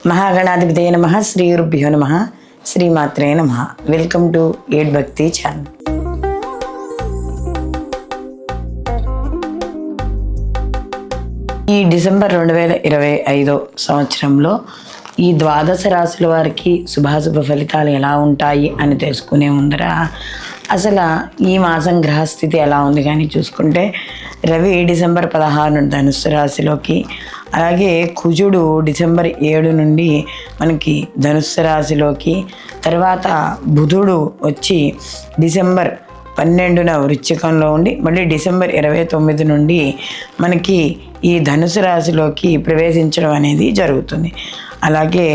మహాగణాధిపతయ నమః. శ్రీ గురుభ్యో నమః. శ్రీమాత్రే నమః. వెల్కమ్ టు ఏడ్ భక్తి ఛానల్. ఈ డిసెంబర్ 2025 సంవత్సరంలో ఈ ద్వాదశ రాశుల వారికి శుభాశుభ ఫలితాలు ఎలా ఉంటాయి అని తెలుసుకునే ముందర అసలు ఈ మాసం గ్రహస్థితి ఎలా ఉంది కానీ చూసుకుంటే రవి డిసెంబర్ 16 ధనుస్సు రాశిలోకి, అలాగే కుజుడు డిసెంబర్ 7 నుండి మనకి ధనుస్సు రాశిలోకి, తర్వాత బుధుడు వచ్చి డిసెంబర్ 12న వృశ్చికంలో ఉండి మళ్ళీ డిసెంబర్ 29 నుండి మనకి ఈ ధనుసు రాశిలోకి ప్రవేశించడం అనేది జరుగుతుంది. అలాగే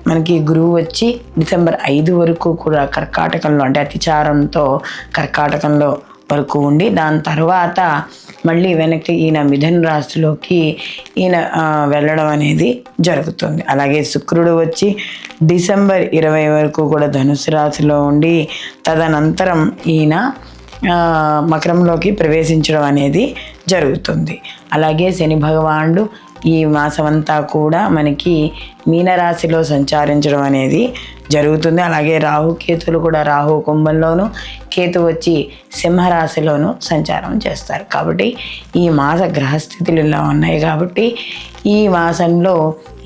మనకి గురువు వచ్చి డిసెంబర్ 5 వరకు కూడా కర్కాటకంలో అంటే అతిచారంతో కర్కాటకంలో వరకు ఉండి దాని తర్వాత మళ్ళీ వెనక్కి ఈయన మిథున రాశిలోకి ఈయన వెళ్ళడం అనేది జరుగుతుంది. అలాగే శుక్రుడు వచ్చి డిసెంబర్ 20 వరకు కూడా ధనుసు రాశిలో ఉండి తదనంతరం ఈయన మకరంలోకి ప్రవేశించడం అనేది జరుగుతుంది. అలాగే శని భగవానుడు ఈ మాసమంతా కూడా మనకి మీనరాశిలో సంచారించడం అనేది జరుగుతుంది. అలాగే రాహుకేతులు కూడా రాహు కుంభంలోను, కేతు వచ్చి సింహరాశిలోను సంచారం చేస్తారు. కాబట్టి ఈ మాస గ్రహస్థితులు ఇలా ఉన్నాయి. కాబట్టి ఈ మాసంలో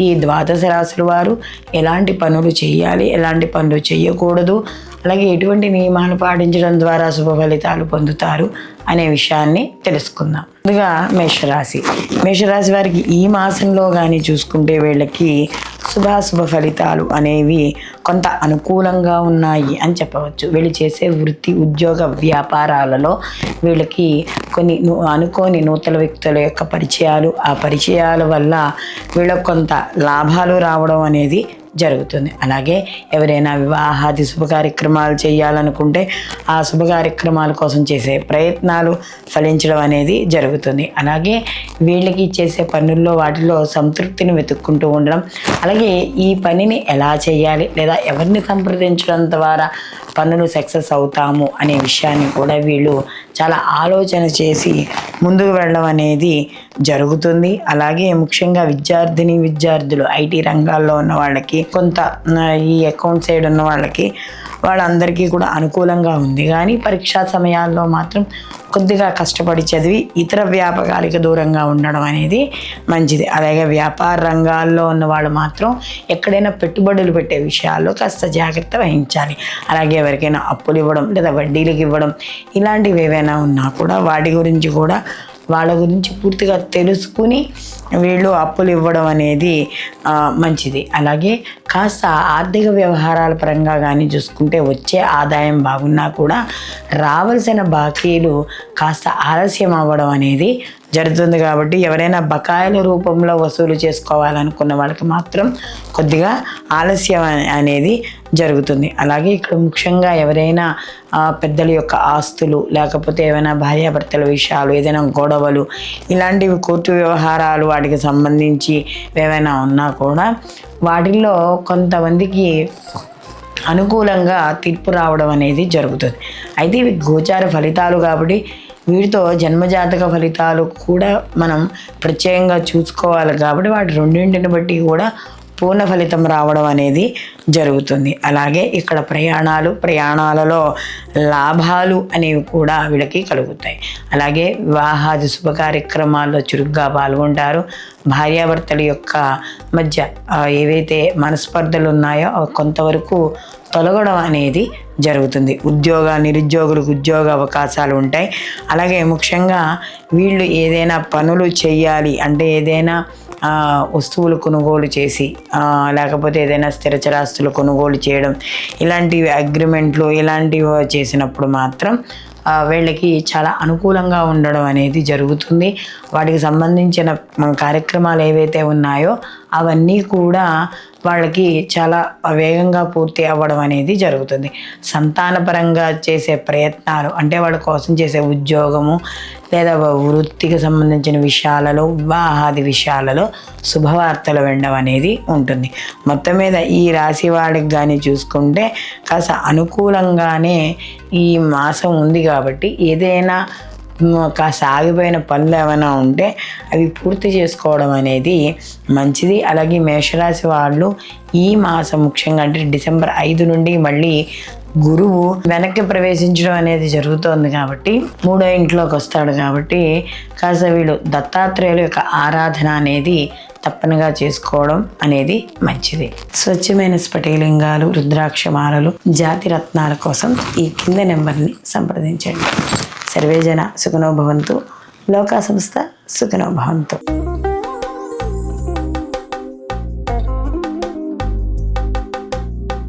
ఈ ద్వాదశ రాశుల వారు ఎలాంటి పనులు చేయాలి, ఎలాంటి పనులు చేయకూడదు, అలాగే ఎటువంటి నియమాలు పాటించడం ద్వారా శుభ ఫలితాలు పొందుతారు అనే విషయాన్ని తెలుసుకుందాం. ముందుగా మేషరాశి వారికి ఈ మాసంలో కానీ చూసుకుంటే వీళ్ళకి శుభాశుభ ఫలితాలు అనేవి కొంత అనుకూలంగా ఉన్నాయి అని చెప్పవచ్చు. వీళ్ళు చేసే వృత్తి, ఉద్యోగ, వ్యాపారాలలో వీళ్ళకి కొన్ని అనుకోని నూతన వ్యక్తుల యొక్క పరిచయాలు, ఆ పరిచయాల వల్ల వీళ్ళకు కొంత లాభాలు రావడం అనేది జరుగుతుంది. అలాగే ఎవరైనా వివాహాది శుభ కార్యక్రమాలు చేయాలనుకుంటే ఆ శుభ కార్యక్రమాల కోసం చేసే ప్రయత్నాలు ఫలించడం అనేది జరుగుతుంది. అలాగే వీళ్ళకి చేసే పనుల్లో వాటిలో సంతృప్తిని వెతుక్కుంటూ ఉండడం, అలాగే ఈ పనిని ఎలా చేయాలి లేదా ఎవరిని సంప్రదించడం ద్వారా పనులు సక్సెస్ అవుతాము అనే విషయాన్ని కూడా వీళ్ళు చాలా ఆలోచన చేసి ముందుకు వెళ్ళడం అనేది జరుగుతుంది. అలాగే ముఖ్యంగా విద్యార్థులు ఐటీ రంగాల్లో ఉన్న వాళ్ళకి, కొంత ఈ అకౌంట్ సైడ్ ఉన్న వాళ్ళందరికీ కూడా అనుకూలంగా ఉంది. కానీ పరీక్షా సమయాల్లో మాత్రం కొద్దిగా కష్టపడి చదివి ఇతర వ్యాపకాలకు దూరంగా ఉండడం అనేది మంచిది. అలాగే వ్యాపార రంగాల్లో ఉన్న వాళ్ళు మాత్రం ఎక్కడైనా పెట్టుబడులు పెట్టే విషయాల్లో కాస్త జాగ్రత్త వహించాలి. అలాగే ఎవరికైనా అప్పులు ఇవ్వడం లేదా వడ్డీలకు ఇవ్వడం ఇలాంటివి ఏవైనా ఉన్నా కూడా వాటి గురించి కూడా వాళ్ళ గురించి పూర్తిగా తెలుసుకుని వీళ్ళు అప్పులు ఇవ్వడం అనేది మంచిది. అలాగే కాస్త ఆర్థిక వ్యవహారాల పరంగా కానీ చూసుకుంటే వచ్చే ఆదాయం బాగున్నా కూడా రావాల్సిన బాకీలు కాస్త ఆలస్యం అవ్వడం అనేది జరుగుతుంది. కాబట్టి ఎవరైనా బకాయిల రూపంలో వసూలు చేసుకోవాలనుకున్న వాళ్ళకి మాత్రం కొద్దిగా ఆలస్యం అనేది జరుగుతుంది. అలాగే ఇక్కడ ముఖ్యంగా ఎవరైనా పెద్దల యొక్క ఆస్తులు, లేకపోతే ఏమైనా భార్యాభర్తల విషయాలు, ఏదైనా గొడవలు, ఇలాంటివి కోర్టు వ్యవహారాలు వాటికి సంబంధించి ఏమైనా ఉన్నా కూడా వాటిల్లో కొంతమందికి అనుకూలంగా తీర్పు రావడం అనేది జరుగుతుంది. అయితే ఇవి గోచార ఫలితాలు కాబట్టి వీటితో జన్మజాతక ఫలితాలు కూడా మనం ప్రత్యేకంగా చూసుకోవాలి. కాబట్టి వాటి రెండింటిని బట్టి కూడా పూర్ణ ఫలితం రావడం అనేది జరుగుతుంది. అలాగే ఇక్కడ ప్రయాణాలలో లాభాలు అనేవి కూడా వీళ్ళకి కలుగుతాయి. అలాగే వివాహాది శుభ కార్యక్రమాల్లో చురుగ్గా పాల్గొంటారు. భార్యాభర్తల యొక్క మధ్య ఏవైతే మనస్పర్ధలు ఉన్నాయో అవి కొంతవరకు తొలగడం అనేది జరుగుతుంది. నిరుద్యోగులకు ఉద్యోగ అవకాశాలు ఉంటాయి. అలాగే ముఖ్యంగా వీళ్ళు ఏదైనా పనులు చేయాలి అంటే ఏదైనా వస్తువులు కొనుగోలు చేసి లేకపోతే ఏదైనా స్థిరచరాస్తులు కొనుగోలు చేయడం, ఇలాంటివి అగ్రిమెంట్లు ఇలాంటివి చేసినప్పుడు మాత్రం వీళ్ళకి చాలా అనుకూలంగా ఉండడం అనేది జరుగుతుంది. వాటికి సంబంధించిన కార్యక్రమాలు ఏవైతే ఉన్నాయో అవన్నీ కూడా వాళ్ళకి చాలా వేగంగా పూర్తి అవ్వడం అనేది జరుగుతుంది. సంతానపరంగా చేసే ప్రయత్నాలు అంటే వాళ్ళ కోసం చేసే ఉద్యోగము లేదా వృత్తికి సంబంధించిన విషయాలలో, వివాహాది విషయాలలో శుభవార్తలు వినడం అనేది ఉంటుంది. మొత్తం మీద ఈ రాశి వాడికి కానీ చూసుకుంటే కాస్త అనుకూలంగానే ఈ మాసం ఉంది. కాబట్టి ఏదైనా సాగిపోయిన పనులు ఏమైనా ఉంటే అవి పూర్తి చేసుకోవడం అనేది మంచిది. అలాగే మేషరాశి వాళ్ళు ఈ మాసం ముఖ్యంగా అంటే డిసెంబర్ 5 నుండి మళ్ళీ గురువు వెనక్కి ప్రవేశించడం అనేది జరుగుతోంది కాబట్టి 3వ ఇంట్లోకి వస్తాడు కాబట్టి కాస్త వీళ్ళు దత్తాత్రేయుల యొక్క ఆరాధన అనేది తప్పనిగా చేసుకోవడం అనేది మంచిది. స్వచ్ఛమైన స్ఫటికలింగాలు, రుద్రాక్షమాలలు, జాతి రత్నాల కోసం ఈ కింద నెంబర్ని సంప్రదించండి. సర్వేజన సుఖనో భవంతు. లోకా సంస్థ సుఖనో భవంతు.